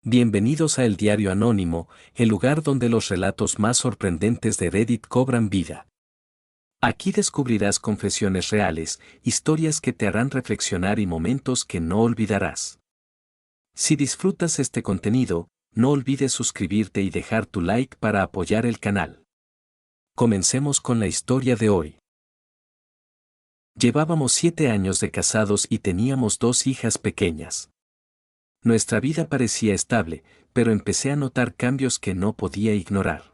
Bienvenidos a El Diario Anónimo, el lugar donde los relatos más sorprendentes de Reddit cobran vida. Aquí descubrirás confesiones reales, historias que te harán reflexionar y momentos que no olvidarás. Si disfrutas este contenido, no olvides suscribirte y dejar tu like para apoyar el canal. Comencemos con la historia de hoy. Llevábamos 7 años de casados y teníamos 2 hijas pequeñas. Nuestra vida parecía estable, pero empecé a notar cambios que no podía ignorar.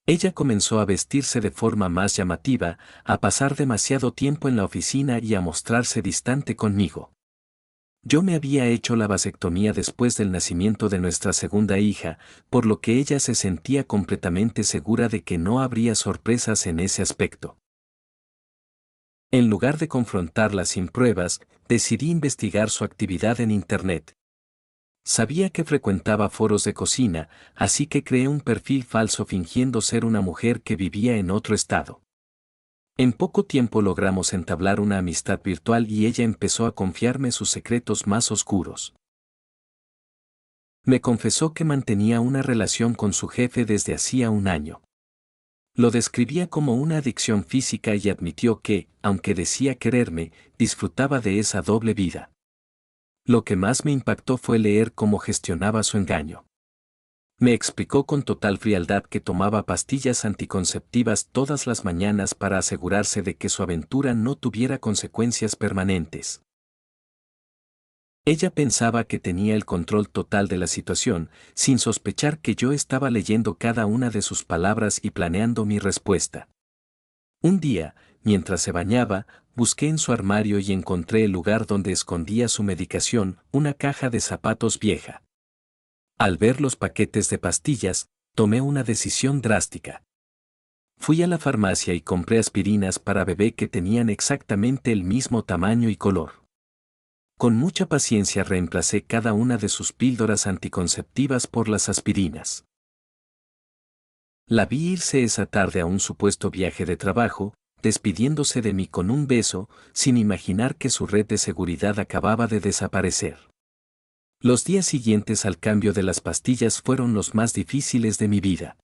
Ella comenzó a vestirse de forma más llamativa, a pasar demasiado tiempo en la oficina y a mostrarse distante conmigo. Yo me había hecho la vasectomía después del nacimiento de nuestra segunda hija, por lo que ella se sentía completamente segura de que no habría sorpresas en ese aspecto. En lugar de confrontarla sin pruebas, decidí investigar su actividad en Internet. Sabía que frecuentaba foros de cocina, así que creé un perfil falso fingiendo ser una mujer que vivía en otro estado. En poco tiempo logramos entablar una amistad virtual y ella empezó a confiarme sus secretos más oscuros. Me confesó que mantenía una relación con su jefe desde hacía un año. Lo describía como una adicción física y admitió que, aunque decía quererme, disfrutaba de esa doble vida. Lo que más me impactó fue leer cómo gestionaba su engaño. Me explicó con total frialdad que tomaba pastillas anticonceptivas todas las mañanas para asegurarse de que su aventura no tuviera consecuencias permanentes. Ella pensaba que tenía el control total de la situación, sin sospechar que yo estaba leyendo cada una de sus palabras y planeando mi respuesta. Un día, mientras se bañaba, busqué en su armario y encontré el lugar donde escondía su medicación, una caja de zapatos vieja. Al ver los paquetes de pastillas, tomé una decisión drástica. Fui a la farmacia y compré aspirinas para bebé que tenían exactamente el mismo tamaño y color. Con mucha paciencia reemplacé cada una de sus píldoras anticonceptivas por las aspirinas. La vi irse esa tarde a un supuesto viaje de trabajo, despidiéndose de mí con un beso, sin imaginar que su red de seguridad acababa de desaparecer. Los días siguientes al cambio de las pastillas fueron los más difíciles de mi vida.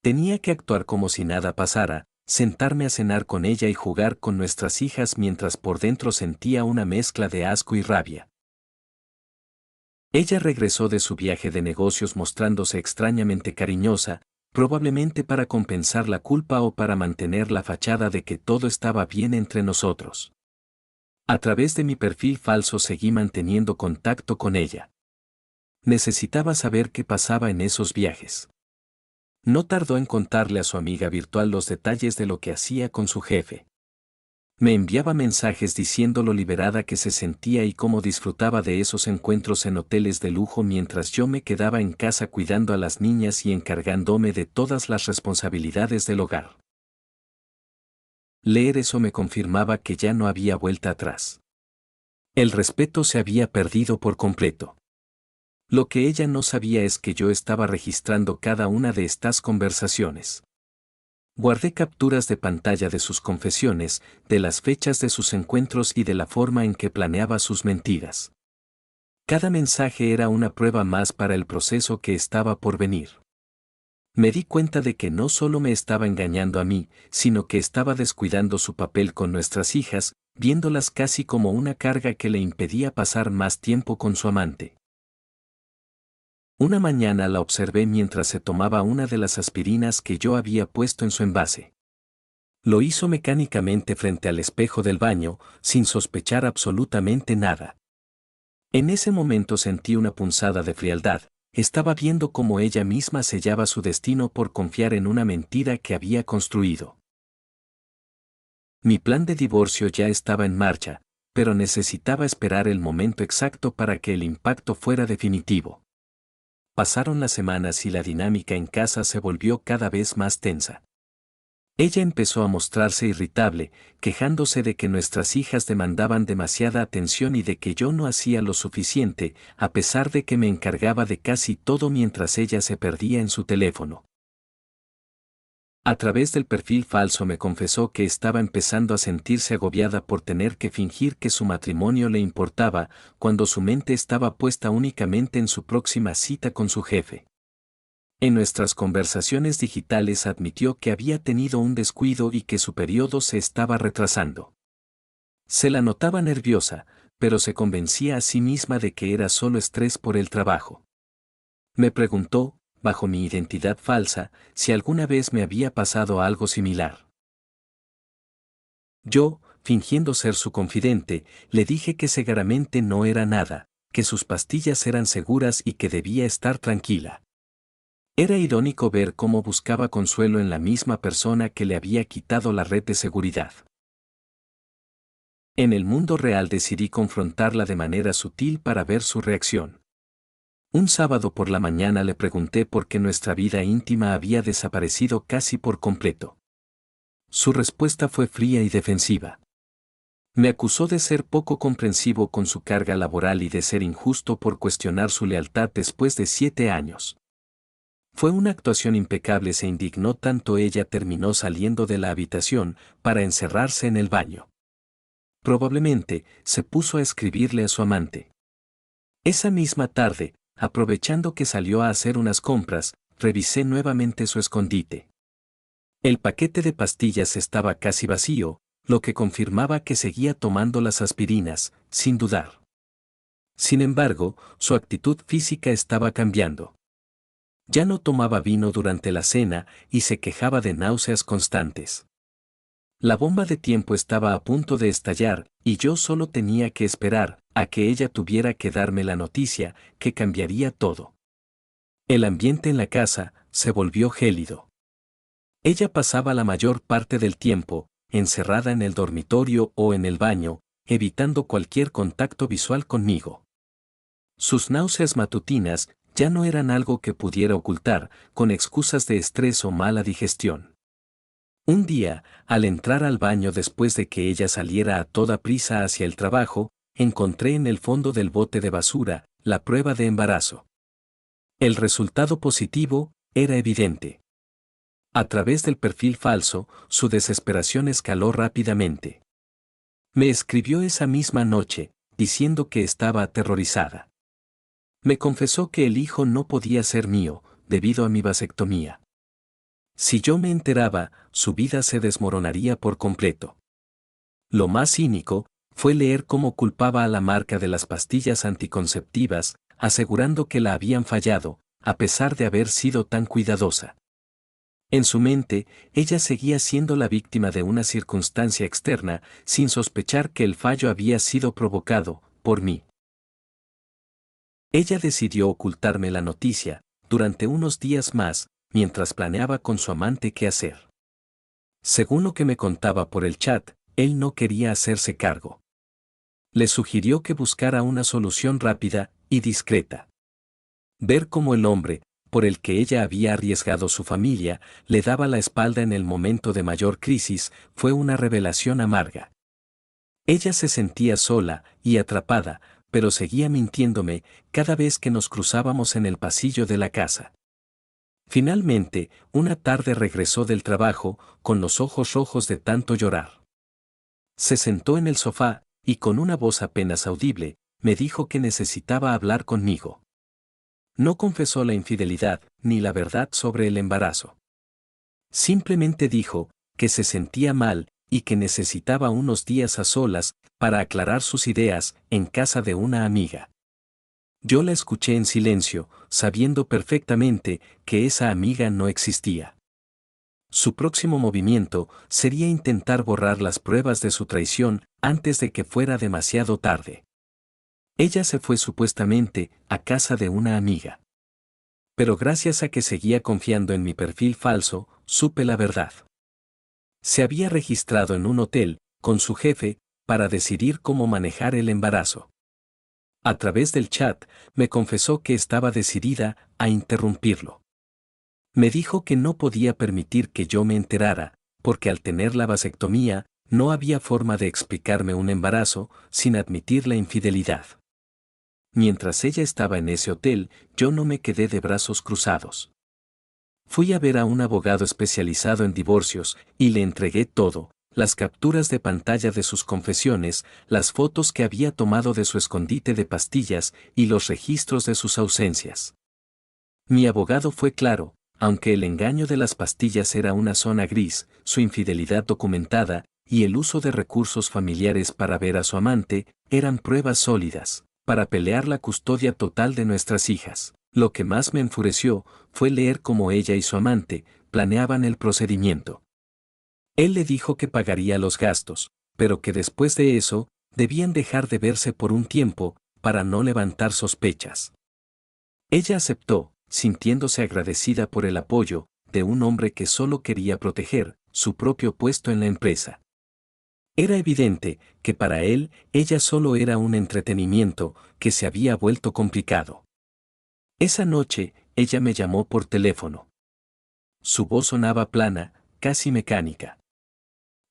Tenía que actuar como si nada pasara, sentarme a cenar con ella y jugar con nuestras hijas mientras por dentro sentía una mezcla de asco y rabia. Ella regresó de su viaje de negocios mostrándose extrañamente cariñosa, probablemente para compensar la culpa o para mantener la fachada de que todo estaba bien entre nosotros. A través de mi perfil falso seguí manteniendo contacto con ella. Necesitaba saber qué pasaba en esos viajes. No tardó en contarle a su amiga virtual los detalles de lo que hacía con su jefe. Me enviaba mensajes diciendo lo liberada que se sentía y cómo disfrutaba de esos encuentros en hoteles de lujo mientras yo me quedaba en casa cuidando a las niñas y encargándome de todas las responsabilidades del hogar. Leer eso me confirmaba que ya no había vuelta atrás. El respeto se había perdido por completo. Lo que ella no sabía es que yo estaba registrando cada una de estas conversaciones. Guardé capturas de pantalla de sus confesiones, de las fechas de sus encuentros y de la forma en que planeaba sus mentiras. Cada mensaje era una prueba más para el proceso que estaba por venir. Me di cuenta de que no solo me estaba engañando a mí, sino que estaba descuidando su papel con nuestras hijas, viéndolas casi como una carga que le impedía pasar más tiempo con su amante. Una mañana la observé mientras se tomaba una de las aspirinas que yo había puesto en su envase. Lo hizo mecánicamente frente al espejo del baño, sin sospechar absolutamente nada. En ese momento sentí una punzada de frialdad, estaba viendo cómo ella misma sellaba su destino por confiar en una mentira que había construido. Mi plan de divorcio ya estaba en marcha, pero necesitaba esperar el momento exacto para que el impacto fuera definitivo. Pasaron las semanas y la dinámica en casa se volvió cada vez más tensa. Ella empezó a mostrarse irritable, quejándose de que nuestras hijas demandaban demasiada atención y de que yo no hacía lo suficiente, a pesar de que me encargaba de casi todo mientras ella se perdía en su teléfono. A través del perfil falso me confesó que estaba empezando a sentirse agobiada por tener que fingir que su matrimonio le importaba, cuando su mente estaba puesta únicamente en su próxima cita con su jefe. En nuestras conversaciones digitales admitió que había tenido un descuido y que su periodo se estaba retrasando. Se la notaba nerviosa, pero se convencía a sí misma de que era solo estrés por el trabajo. Me preguntó, bajo mi identidad falsa, si alguna vez me había pasado algo similar. Yo, fingiendo ser su confidente, le dije que seguramente no era nada, que sus pastillas eran seguras y que debía estar tranquila. Era irónico ver cómo buscaba consuelo en la misma persona que le había quitado la red de seguridad. En el mundo real decidí confrontarla de manera sutil para ver su reacción. Un sábado por la mañana le pregunté por qué nuestra vida íntima había desaparecido casi por completo. Su respuesta fue fría y defensiva. Me acusó de ser poco comprensivo con su carga laboral y de ser injusto por cuestionar su lealtad después de 7 años. Fue una actuación impecable, se indignó tanto. Ella terminó saliendo de la habitación para encerrarse en el baño. Probablemente se puso a escribirle a su amante. Esa misma tarde, aprovechando que salió a hacer unas compras, revisé nuevamente su escondite. El paquete de pastillas estaba casi vacío, lo que confirmaba que seguía tomando las aspirinas, sin dudar. Sin embargo, su actitud física estaba cambiando. Ya no tomaba vino durante la cena y se quejaba de náuseas constantes. La bomba de tiempo estaba a punto de estallar, y yo solo tenía que esperar a que ella tuviera que darme la noticia que cambiaría todo. El ambiente en la casa se volvió gélido. Ella pasaba la mayor parte del tiempo encerrada en el dormitorio o en el baño, evitando cualquier contacto visual conmigo. Sus náuseas matutinas ya no eran algo que pudiera ocultar con excusas de estrés o mala digestión. Un día, al entrar al baño después de que ella saliera a toda prisa hacia el trabajo, encontré en el fondo del bote de basura la prueba de embarazo. El resultado positivo era evidente. A través del perfil falso, su desesperación escaló rápidamente. Me escribió esa misma noche, diciendo que estaba aterrorizada. Me confesó que el hijo no podía ser mío, debido a mi vasectomía. Si yo me enteraba, su vida se desmoronaría por completo. Lo más cínico fue leer cómo culpaba a la marca de las pastillas anticonceptivas, asegurando que la habían fallado, a pesar de haber sido tan cuidadosa. En su mente, ella seguía siendo la víctima de una circunstancia externa, sin sospechar que el fallo había sido provocado por mí. Ella decidió ocultarme la noticia durante unos días más, mientras planeaba con su amante qué hacer. Según lo que me contaba por el chat, él no quería hacerse cargo. Le sugirió que buscara una solución rápida y discreta. Ver cómo el hombre, por el que ella había arriesgado su familia, le daba la espalda en el momento de mayor crisis, fue una revelación amarga. Ella se sentía sola y atrapada, pero seguía mintiéndome cada vez que nos cruzábamos en el pasillo de la casa. Finalmente, una tarde regresó del trabajo, con los ojos rojos de tanto llorar. Se sentó en el sofá, y con una voz apenas audible, me dijo que necesitaba hablar conmigo. No confesó la infidelidad, ni la verdad sobre el embarazo. Simplemente dijo que se sentía mal, y que necesitaba unos días a solas, para aclarar sus ideas, en casa de una amiga. Yo la escuché en silencio, sabiendo perfectamente que esa amiga no existía. Su próximo movimiento sería intentar borrar las pruebas de su traición antes de que fuera demasiado tarde. Ella se fue supuestamente a casa de una amiga. Pero gracias a que seguía confiando en mi perfil falso, supe la verdad. Se había registrado en un hotel, con su jefe, para decidir cómo manejar el embarazo. A través del chat, me confesó que estaba decidida a interrumpirlo. Me dijo que no podía permitir que yo me enterara, porque al tener la vasectomía, no había forma de explicarme un embarazo sin admitir la infidelidad. Mientras ella estaba en ese hotel, yo no me quedé de brazos cruzados. Fui a ver a un abogado especializado en divorcios y le entregué todo, las capturas de pantalla de sus confesiones, las fotos que había tomado de su escondite de pastillas y los registros de sus ausencias. Mi abogado fue claro, aunque el engaño de las pastillas era una zona gris, su infidelidad documentada y el uso de recursos familiares para ver a su amante eran pruebas sólidas para pelear la custodia total de nuestras hijas. Lo que más me enfureció fue leer cómo ella y su amante planeaban el procedimiento. Él le dijo que pagaría los gastos, pero que después de eso, debían dejar de verse por un tiempo, para no levantar sospechas. Ella aceptó, sintiéndose agradecida por el apoyo de un hombre que solo quería proteger su propio puesto en la empresa. Era evidente que para él ella solo era un entretenimiento que se había vuelto complicado. Esa noche, ella me llamó por teléfono. Su voz sonaba plana, casi mecánica.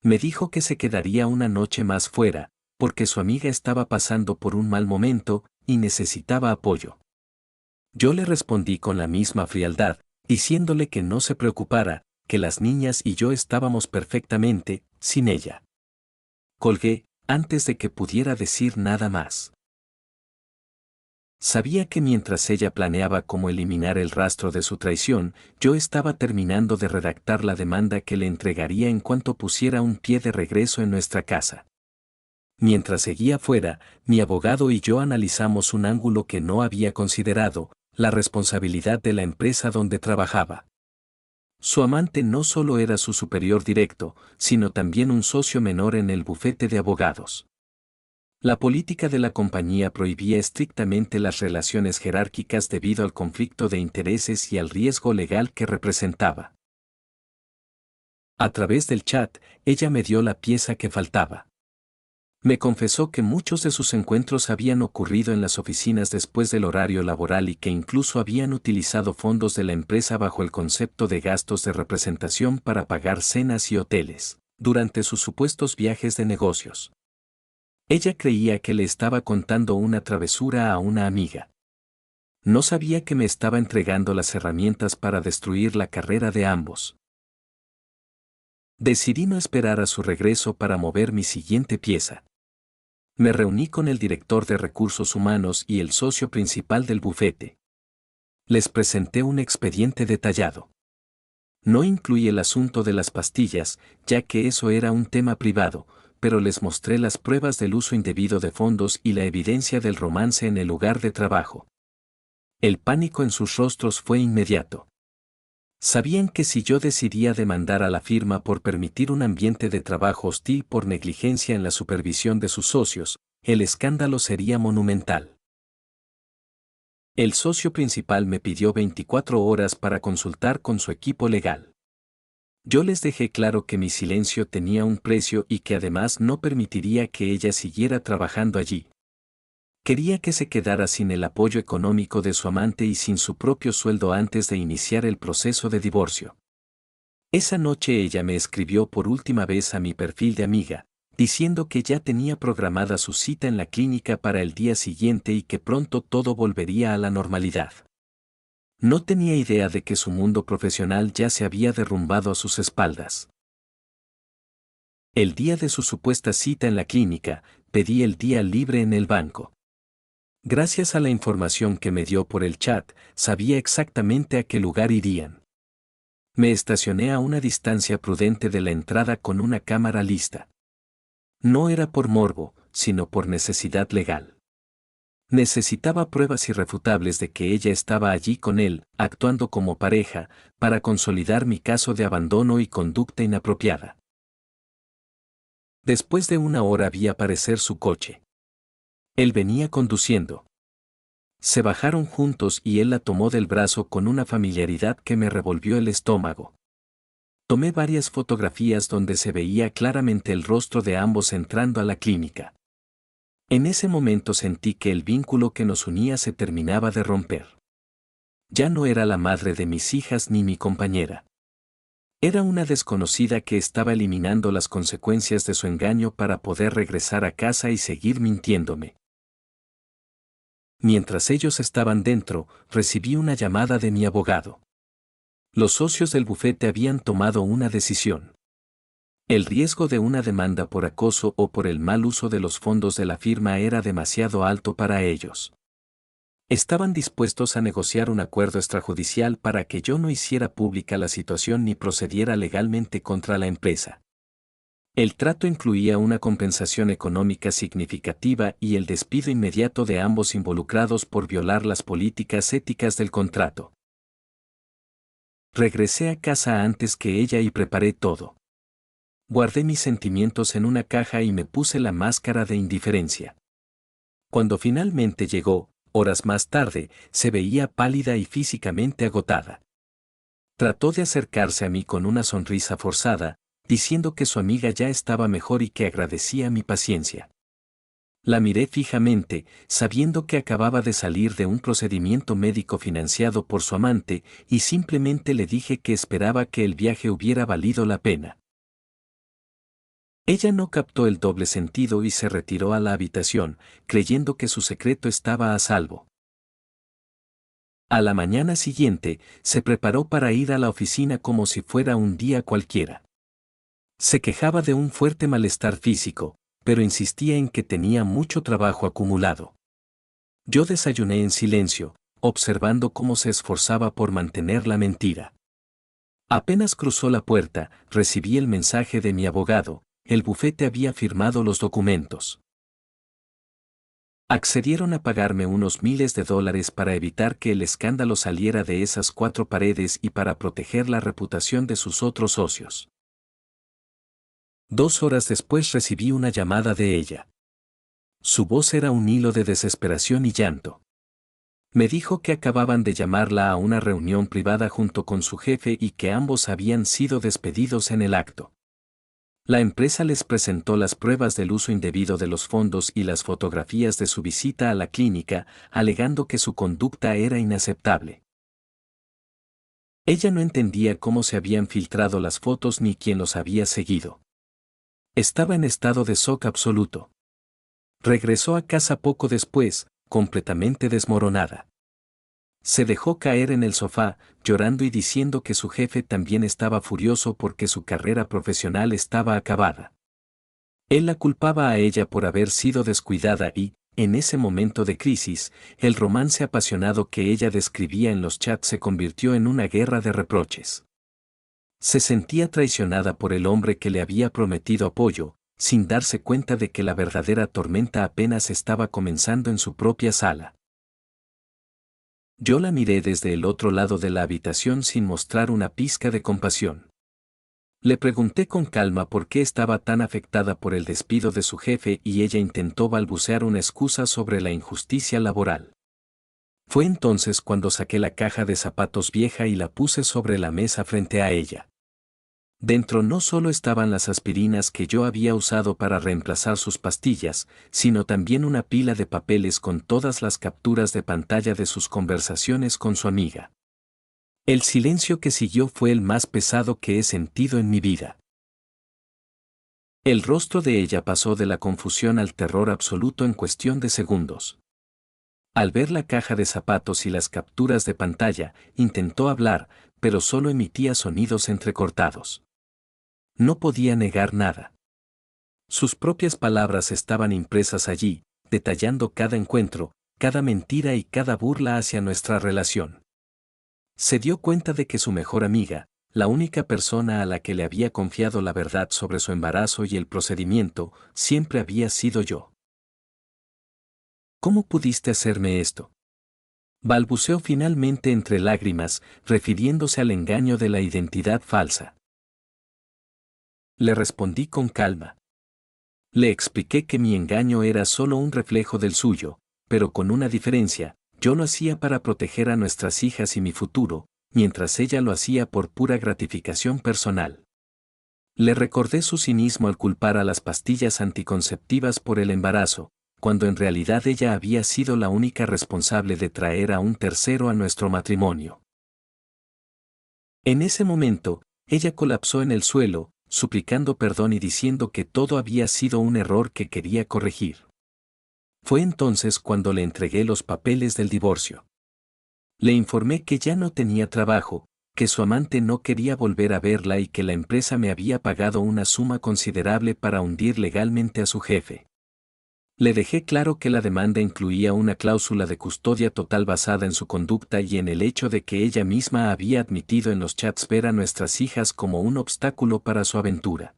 Me dijo que se quedaría una noche más fuera, porque su amiga estaba pasando por un mal momento y necesitaba apoyo. Yo le respondí con la misma frialdad, diciéndole que no se preocupara, que las niñas y yo estábamos perfectamente, sin ella. Colgué, antes de que pudiera decir nada más. Sabía que mientras ella planeaba cómo eliminar el rastro de su traición, yo estaba terminando de redactar la demanda que le entregaría en cuanto pusiera un pie de regreso en nuestra casa. Mientras seguía fuera, mi abogado y yo analizamos un ángulo que no había considerado, la responsabilidad de la empresa donde trabajaba. Su amante no solo era su superior directo, sino también un socio menor en el bufete de abogados. La política de la compañía prohibía estrictamente las relaciones jerárquicas debido al conflicto de intereses y al riesgo legal que representaba. A través del chat, ella me dio la pieza que faltaba. Me confesó que muchos de sus encuentros habían ocurrido en las oficinas después del horario laboral y que incluso habían utilizado fondos de la empresa bajo el concepto de gastos de representación para pagar cenas y hoteles, durante sus supuestos viajes de negocios. Ella creía que le estaba contando una travesura a una amiga. No sabía que me estaba entregando las herramientas para destruir la carrera de ambos. Decidí no esperar a su regreso para mover mi siguiente pieza. Me reuní con el director de recursos humanos y el socio principal del bufete. Les presenté un expediente detallado. No incluí el asunto de las pastillas, ya que eso era un tema privado, pero les mostré las pruebas del uso indebido de fondos y la evidencia del romance en el lugar de trabajo. El pánico en sus rostros fue inmediato. Sabían que si yo decidía demandar a la firma por permitir un ambiente de trabajo hostil por negligencia en la supervisión de sus socios, el escándalo sería monumental. El socio principal me pidió 24 horas para consultar con su equipo legal. Yo les dejé claro que mi silencio tenía un precio y que además no permitiría que ella siguiera trabajando allí. Quería que se quedara sin el apoyo económico de su amante y sin su propio sueldo antes de iniciar el proceso de divorcio. Esa noche ella me escribió por última vez a mi perfil de amiga, diciendo que ya tenía programada su cita en la clínica para el día siguiente y que pronto todo volvería a la normalidad. No tenía idea de que su mundo profesional ya se había derrumbado a sus espaldas. El día de su supuesta cita en la clínica, pedí el día libre en el banco. Gracias a la información que me dio por el chat, sabía exactamente a qué lugar irían. Me estacioné a una distancia prudente de la entrada con una cámara lista. No era por morbo, sino por necesidad legal. Necesitaba pruebas irrefutables de que ella estaba allí con él, actuando como pareja, para consolidar mi caso de abandono y conducta inapropiada. Después de una hora vi aparecer su coche. Él venía conduciendo. Se bajaron juntos y él la tomó del brazo con una familiaridad que me revolvió el estómago. Tomé varias fotografías donde se veía claramente el rostro de ambos entrando a la clínica. En ese momento sentí que el vínculo que nos unía se terminaba de romper. Ya no era la madre de mis hijas ni mi compañera. Era una desconocida que estaba eliminando las consecuencias de su engaño para poder regresar a casa y seguir mintiéndome. Mientras ellos estaban dentro, recibí una llamada de mi abogado. Los socios del bufete habían tomado una decisión. El riesgo de una demanda por acoso o por el mal uso de los fondos de la firma era demasiado alto para ellos. Estaban dispuestos a negociar un acuerdo extrajudicial para que yo no hiciera pública la situación ni procediera legalmente contra la empresa. El trato incluía una compensación económica significativa y el despido inmediato de ambos involucrados por violar las políticas éticas del contrato. Regresé a casa antes que ella y preparé todo. Guardé mis sentimientos en una caja y me puse la máscara de indiferencia. Cuando finalmente llegó, horas más tarde, se veía pálida y físicamente agotada. Trató de acercarse a mí con una sonrisa forzada, diciendo que su amiga ya estaba mejor y que agradecía mi paciencia. La miré fijamente, sabiendo que acababa de salir de un procedimiento médico financiado por su amante, y simplemente le dije que esperaba que el viaje hubiera valido la pena. Ella no captó el doble sentido y se retiró a la habitación, creyendo que su secreto estaba a salvo. A la mañana siguiente, se preparó para ir a la oficina como si fuera un día cualquiera. Se quejaba de un fuerte malestar físico, pero insistía en que tenía mucho trabajo acumulado. Yo desayuné en silencio, observando cómo se esforzaba por mantener la mentira. Apenas cruzó la puerta, recibí el mensaje de mi abogado. El bufete había firmado los documentos. Accedieron a pagarme unos miles de dólares para evitar que el escándalo saliera de esas 4 paredes y para proteger la reputación de sus otros socios. 2 horas después recibí una llamada de ella. Su voz era un hilo de desesperación y llanto. Me dijo que acababan de llamarla a una reunión privada junto con su jefe y que ambos habían sido despedidos en el acto. La empresa les presentó las pruebas del uso indebido de los fondos y las fotografías de su visita a la clínica, alegando que su conducta era inaceptable. Ella no entendía cómo se habían filtrado las fotos ni quién los había seguido. Estaba en estado de shock absoluto. Regresó a casa poco después, completamente desmoronada. Se dejó caer en el sofá, llorando y diciendo que su jefe también estaba furioso porque su carrera profesional estaba acabada. Él la culpaba a ella por haber sido descuidada y, en ese momento de crisis, el romance apasionado que ella describía en los chats se convirtió en una guerra de reproches. Se sentía traicionada por el hombre que le había prometido apoyo, sin darse cuenta de que la verdadera tormenta apenas estaba comenzando en su propia sala. Yo la miré desde el otro lado de la habitación sin mostrar una pizca de compasión. Le pregunté con calma por qué estaba tan afectada por el despido de su jefe y ella intentó balbucear una excusa sobre la injusticia laboral. Fue entonces cuando saqué la caja de zapatos vieja y la puse sobre la mesa frente a ella. Dentro no solo estaban las aspirinas que yo había usado para reemplazar sus pastillas, sino también una pila de papeles con todas las capturas de pantalla de sus conversaciones con su amiga. El silencio que siguió fue el más pesado que he sentido en mi vida. El rostro de ella pasó de la confusión al terror absoluto en cuestión de segundos. Al ver la caja de zapatos y las capturas de pantalla, intentó hablar, pero solo emitía sonidos entrecortados. No podía negar nada. Sus propias palabras estaban impresas allí, detallando cada encuentro, cada mentira y cada burla hacia nuestra relación. Se dio cuenta de que su mejor amiga, la única persona a la que le había confiado la verdad sobre su embarazo y el procedimiento, siempre había sido yo. ¿Cómo pudiste hacerme esto?, balbuceó finalmente entre lágrimas, refiriéndose al engaño de la identidad falsa. Le respondí con calma. Le expliqué que mi engaño era solo un reflejo del suyo, pero con una diferencia: yo lo hacía para proteger a nuestras hijas y mi futuro, mientras ella lo hacía por pura gratificación personal. Le recordé su cinismo al culpar a las pastillas anticonceptivas por el embarazo, cuando en realidad ella había sido la única responsable de traer a un tercero a nuestro matrimonio. En ese momento, ella colapsó en el suelo, suplicando perdón y diciendo que todo había sido un error que quería corregir. Fue entonces cuando le entregué los papeles del divorcio. Le informé que ya no tenía trabajo, que su amante no quería volver a verla y que la empresa me había pagado una suma considerable para hundir legalmente a su jefe. Le dejé claro que la demanda incluía una cláusula de custodia total basada en su conducta y en el hecho de que ella misma había admitido en los chats ver a nuestras hijas como un obstáculo para su aventura.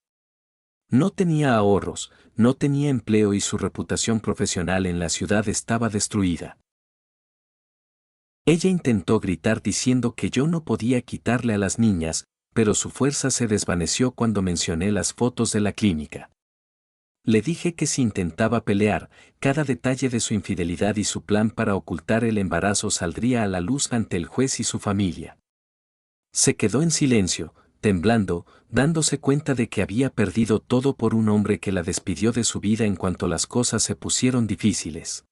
No tenía ahorros, no tenía empleo y su reputación profesional en la ciudad estaba destruida. Ella intentó gritar diciendo que yo no podía quitarle a las niñas, pero su fuerza se desvaneció cuando mencioné las fotos de la clínica. Le dije que si intentaba pelear, cada detalle de su infidelidad y su plan para ocultar el embarazo saldría a la luz ante el juez y su familia. Se quedó en silencio, temblando, dándose cuenta de que había perdido todo por un hombre que la despidió de su vida en cuanto las cosas se pusieron difíciles.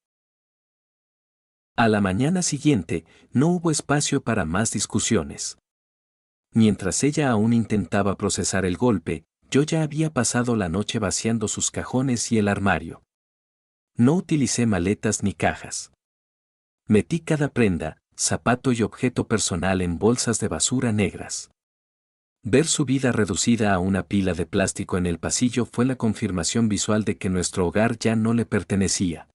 A la mañana siguiente, no hubo espacio para más discusiones. Mientras ella aún intentaba procesar el golpe, yo ya había pasado la noche vaciando sus cajones y el armario. No utilicé maletas ni cajas. Metí cada prenda, zapato y objeto personal en bolsas de basura negras. Ver su vida reducida a una pila de plástico en el pasillo fue la confirmación visual de que nuestro hogar ya no le pertenecía.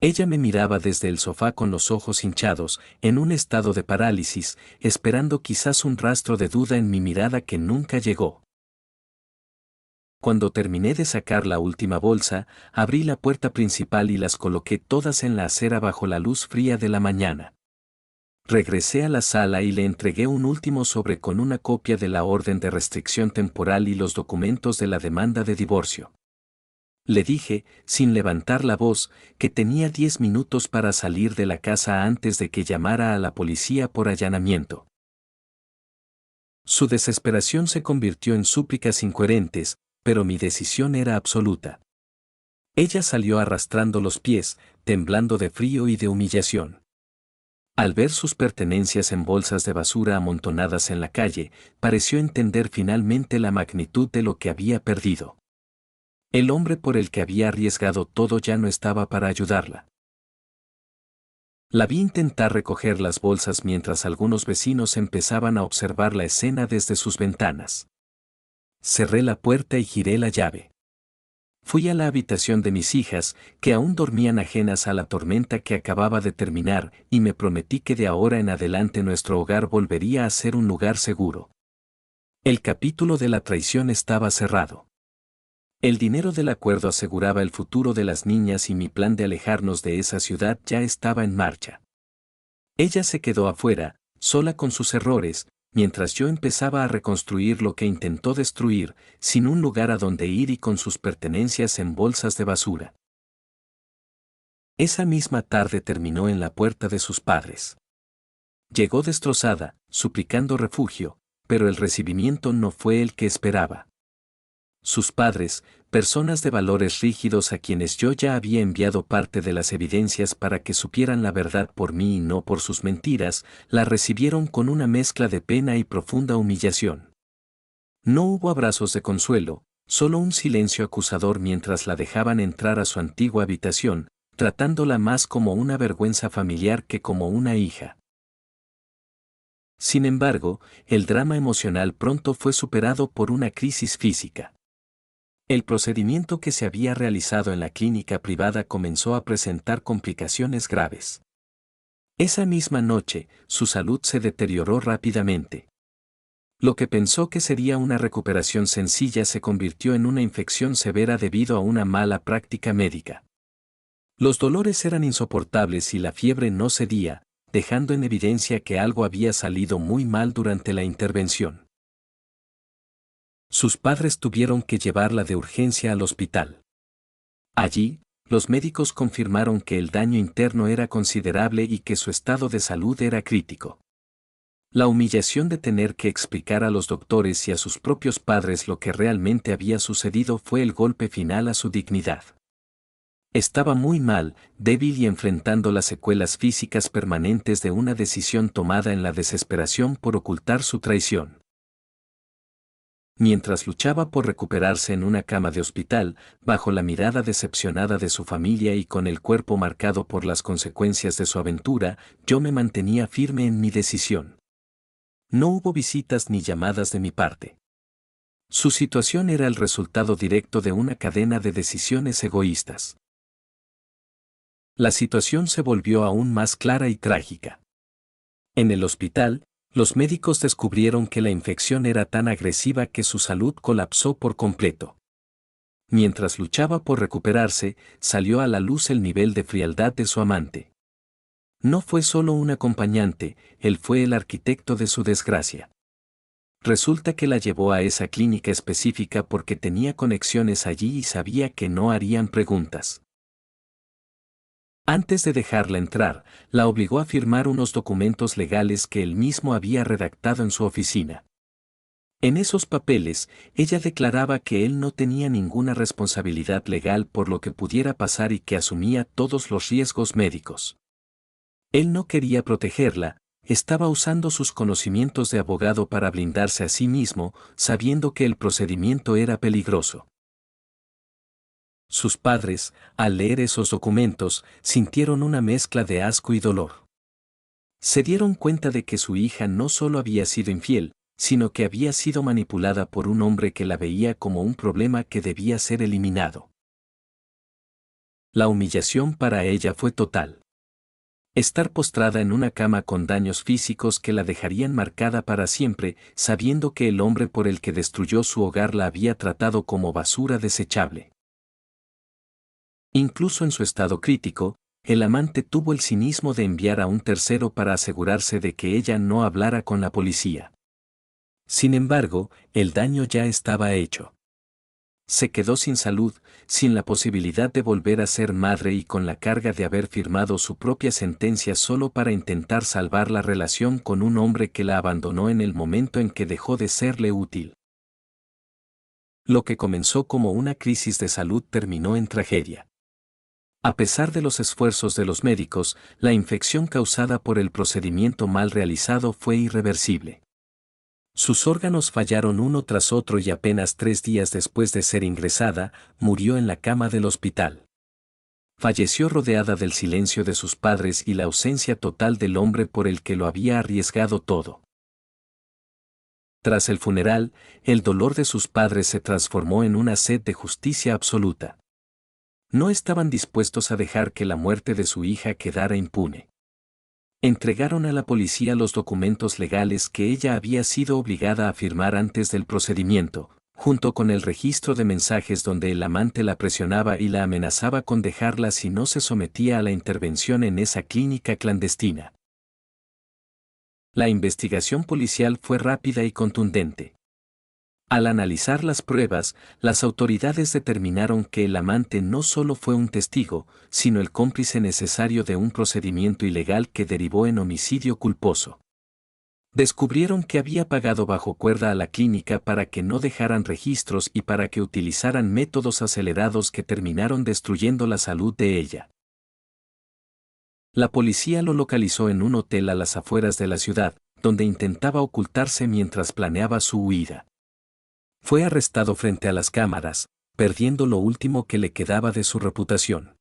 Ella me miraba desde el sofá con los ojos hinchados, en un estado de parálisis, esperando quizás un rastro de duda en mi mirada que nunca llegó. Cuando terminé de sacar la última bolsa, abrí la puerta principal y las coloqué todas en la acera bajo la luz fría de la mañana. Regresé a la sala y le entregué un último sobre con una copia de la orden de restricción temporal y los documentos de la demanda de divorcio. Le dije, sin levantar la voz, que tenía 10 minutos para salir de la casa antes de que llamara a la policía por allanamiento. Su desesperación se convirtió en súplicas incoherentes, pero mi decisión era absoluta. Ella salió arrastrando los pies, temblando de frío y de humillación. Al ver sus pertenencias en bolsas de basura amontonadas en la calle, pareció entender finalmente la magnitud de lo que había perdido. El hombre por el que había arriesgado todo ya no estaba para ayudarla. La vi intentar recoger las bolsas mientras algunos vecinos empezaban a observar la escena desde sus ventanas. Cerré la puerta y giré la llave. Fui a la habitación de mis hijas, que aún dormían ajenas a la tormenta que acababa de terminar, y me prometí que de ahora en adelante nuestro hogar volvería a ser un lugar seguro. El capítulo de la traición estaba cerrado. El dinero del acuerdo aseguraba el futuro de las niñas y mi plan de alejarnos de esa ciudad ya estaba en marcha. Ella se quedó afuera, sola con sus errores, mientras yo empezaba a reconstruir lo que intentó destruir, sin un lugar a donde ir y con sus pertenencias en bolsas de basura. Esa misma tarde terminó en la puerta de sus padres. Llegó destrozada, suplicando refugio, pero el recibimiento no fue el que esperaba. Sus padres, personas de valores rígidos a quienes yo ya había enviado parte de las evidencias para que supieran la verdad por mí y no por sus mentiras, la recibieron con una mezcla de pena y profunda humillación. No hubo abrazos de consuelo, solo un silencio acusador mientras la dejaban entrar a su antigua habitación, tratándola más como una vergüenza familiar que como una hija. Sin embargo, el drama emocional pronto fue superado por una crisis física. El procedimiento que se había realizado en la clínica privada comenzó a presentar complicaciones graves. Esa misma noche, su salud se deterioró rápidamente. Lo que pensó que sería una recuperación sencilla se convirtió en una infección severa debido a una mala práctica médica. Los dolores eran insoportables y la fiebre no cedía, dejando en evidencia que algo había salido muy mal durante la intervención. Sus padres tuvieron que llevarla de urgencia al hospital. Allí, los médicos confirmaron que el daño interno era considerable y que su estado de salud era crítico. La humillación de tener que explicar a los doctores y a sus propios padres lo que realmente había sucedido fue el golpe final a su dignidad. Estaba muy mal, débil y enfrentando las secuelas físicas permanentes de una decisión tomada en la desesperación por ocultar su traición. Mientras luchaba por recuperarse en una cama de hospital, bajo la mirada decepcionada de su familia y con el cuerpo marcado por las consecuencias de su aventura, yo me mantenía firme en mi decisión. No hubo visitas ni llamadas de mi parte. Su situación era el resultado directo de una cadena de decisiones egoístas. La situación se volvió aún más clara y trágica. En el hospital, los médicos descubrieron que la infección era tan agresiva que su salud colapsó por completo. Mientras luchaba por recuperarse, salió a la luz el nivel de frialdad de su amante. No fue solo un acompañante, él fue el arquitecto de su desgracia. Resulta que la llevó a esa clínica específica porque tenía conexiones allí y sabía que no harían preguntas. Antes de dejarla entrar, la obligó a firmar unos documentos legales que él mismo había redactado en su oficina. En esos papeles, ella declaraba que él no tenía ninguna responsabilidad legal por lo que pudiera pasar y que asumía todos los riesgos médicos. Él no quería protegerla, estaba usando sus conocimientos de abogado para blindarse a sí mismo, sabiendo que el procedimiento era peligroso. Sus padres, al leer esos documentos, sintieron una mezcla de asco y dolor. Se dieron cuenta de que su hija no solo había sido infiel, sino que había sido manipulada por un hombre que la veía como un problema que debía ser eliminado. La humillación para ella fue total. Estar postrada en una cama con daños físicos que la dejarían marcada para siempre, sabiendo que el hombre por el que destruyó su hogar la había tratado como basura desechable. Incluso en su estado crítico, el amante tuvo el cinismo de enviar a un tercero para asegurarse de que ella no hablara con la policía. Sin embargo, el daño ya estaba hecho. Se quedó sin salud, sin la posibilidad de volver a ser madre y con la carga de haber firmado su propia sentencia solo para intentar salvar la relación con un hombre que la abandonó en el momento en que dejó de serle útil. Lo que comenzó como una crisis de salud terminó en tragedia. A pesar de los esfuerzos de los médicos, la infección causada por el procedimiento mal realizado fue irreversible. Sus órganos fallaron uno tras otro y apenas 3 días después de ser ingresada, murió en la cama del hospital. Falleció rodeada del silencio de sus padres y la ausencia total del hombre por el que lo había arriesgado todo. Tras el funeral, el dolor de sus padres se transformó en una sed de justicia absoluta. No estaban dispuestos a dejar que la muerte de su hija quedara impune. Entregaron a la policía los documentos legales que ella había sido obligada a firmar antes del procedimiento, junto con el registro de mensajes donde el amante la presionaba y la amenazaba con dejarla si no se sometía a la intervención en esa clínica clandestina. La investigación policial fue rápida y contundente. Al analizar las pruebas, las autoridades determinaron que el amante no solo fue un testigo, sino el cómplice necesario de un procedimiento ilegal que derivó en homicidio culposo. Descubrieron que había pagado bajo cuerda a la clínica para que no dejaran registros y para que utilizaran métodos acelerados que terminaron destruyendo la salud de ella. La policía lo localizó en un hotel a las afueras de la ciudad, donde intentaba ocultarse mientras planeaba su huida. Fue arrestado frente a las cámaras, perdiendo lo último que le quedaba de su reputación.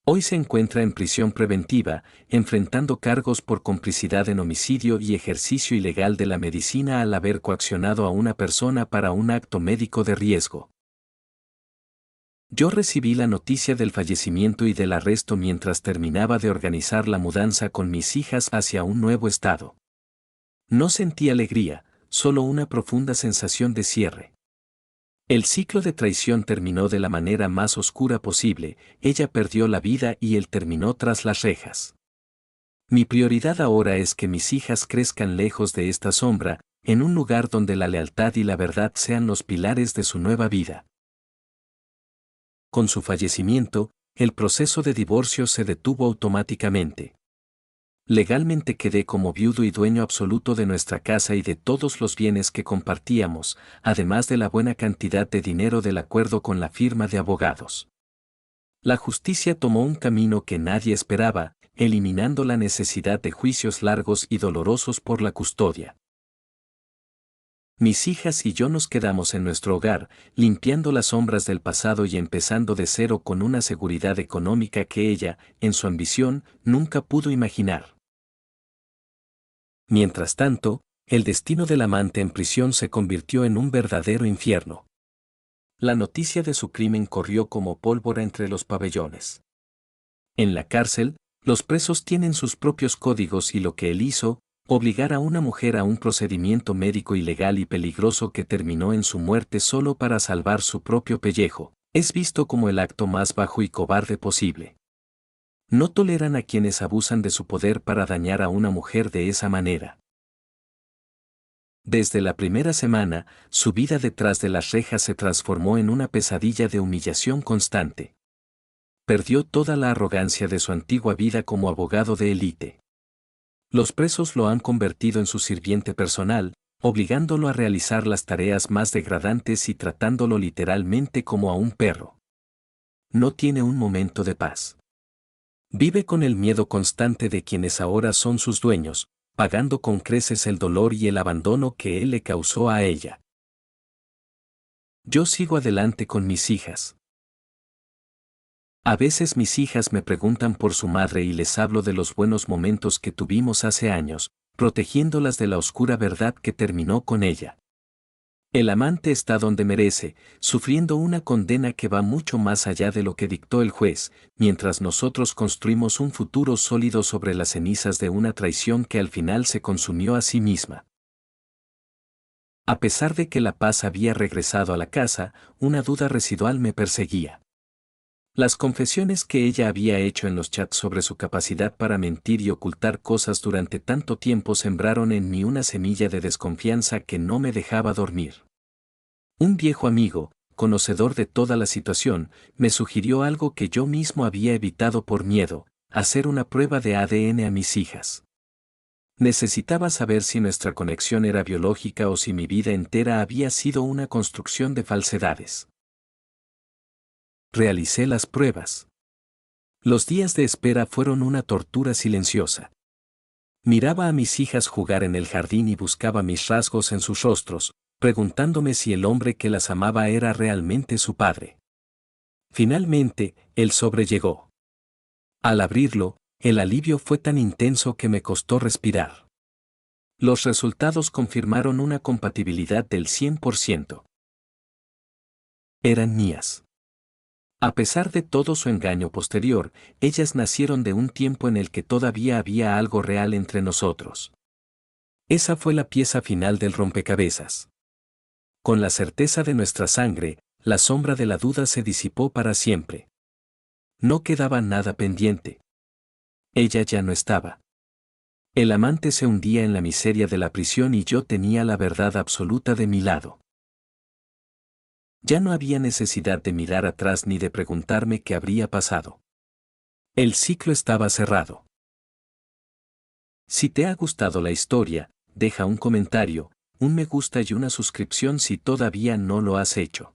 Hoy se encuentra en prisión preventiva, enfrentando cargos por complicidad en homicidio y ejercicio ilegal de la medicina al haber coaccionado a una persona para un acto médico de riesgo. Yo recibí la noticia del fallecimiento y del arresto mientras terminaba de organizar la mudanza con mis hijas hacia un nuevo estado. No sentí alegría, solo una profunda sensación de cierre. El ciclo de traición terminó de la manera más oscura posible, ella perdió la vida y él terminó tras las rejas. Mi prioridad ahora es que mis hijas crezcan lejos de esta sombra, en un lugar donde la lealtad y la verdad sean los pilares de su nueva vida. Con su fallecimiento, el proceso de divorcio se detuvo automáticamente. Legalmente quedé como viudo y dueño absoluto de nuestra casa y de todos los bienes que compartíamos, además de la buena cantidad de dinero del acuerdo con la firma de abogados. La justicia tomó un camino que nadie esperaba, eliminando la necesidad de juicios largos y dolorosos por la custodia. Mis hijas y yo nos quedamos en nuestro hogar, limpiando las sombras del pasado y empezando de cero con una seguridad económica que ella, en su ambición, nunca pudo imaginar. Mientras tanto, el destino del amante en prisión se convirtió en un verdadero infierno. La noticia de su crimen corrió como pólvora entre los pabellones. En la cárcel, los presos tienen sus propios códigos y lo que él hizo, obligar a una mujer a un procedimiento médico ilegal y peligroso que terminó en su muerte solo para salvar su propio pellejo, es visto como el acto más bajo y cobarde posible. No toleran a quienes abusan de su poder para dañar a una mujer de esa manera. Desde la primera semana, su vida detrás de las rejas se transformó en una pesadilla de humillación constante. Perdió toda la arrogancia de su antigua vida como abogado de élite. Los presos lo han convertido en su sirviente personal, obligándolo a realizar las tareas más degradantes y tratándolo literalmente como a un perro. No tiene un momento de paz. Vive con el miedo constante de quienes ahora son sus dueños, pagando con creces el dolor y el abandono que él le causó a ella. Yo sigo adelante con mis hijas. A veces mis hijas me preguntan por su madre y les hablo de los buenos momentos que tuvimos hace años, protegiéndolas de la oscura verdad que terminó con ella. El amante está donde merece, sufriendo una condena que va mucho más allá de lo que dictó el juez, mientras nosotros construimos un futuro sólido sobre las cenizas de una traición que al final se consumió a sí misma. A pesar de que la paz había regresado a la casa, una duda residual me perseguía. Las confesiones que ella había hecho en los chats sobre su capacidad para mentir y ocultar cosas durante tanto tiempo sembraron en mí una semilla de desconfianza que no me dejaba dormir. Un viejo amigo, conocedor de toda la situación, me sugirió algo que yo mismo había evitado por miedo: hacer una prueba de ADN a mis hijas. Necesitaba saber si nuestra conexión era biológica o si mi vida entera había sido una construcción de falsedades. Realicé las pruebas. Los días de espera fueron una tortura silenciosa. Miraba a mis hijas jugar en el jardín y buscaba mis rasgos en sus rostros, preguntándome si el hombre que las amaba era realmente su padre. Finalmente, el sobre llegó. Al abrirlo, el alivio fue tan intenso que me costó respirar. Los resultados confirmaron una compatibilidad del 100%. Eran mías. A pesar de todo su engaño posterior, ellas nacieron de un tiempo en el que todavía había algo real entre nosotros. Esa fue la pieza final del rompecabezas. Con la certeza de nuestra sangre, la sombra de la duda se disipó para siempre. No quedaba nada pendiente. Ella ya no estaba. El amante se hundía en la miseria de la prisión y yo tenía la verdad absoluta de mi lado. Ya no había necesidad de mirar atrás ni de preguntarme qué habría pasado. El ciclo estaba cerrado. Si te ha gustado la historia, deja un comentario, un me gusta y una suscripción si todavía no lo has hecho.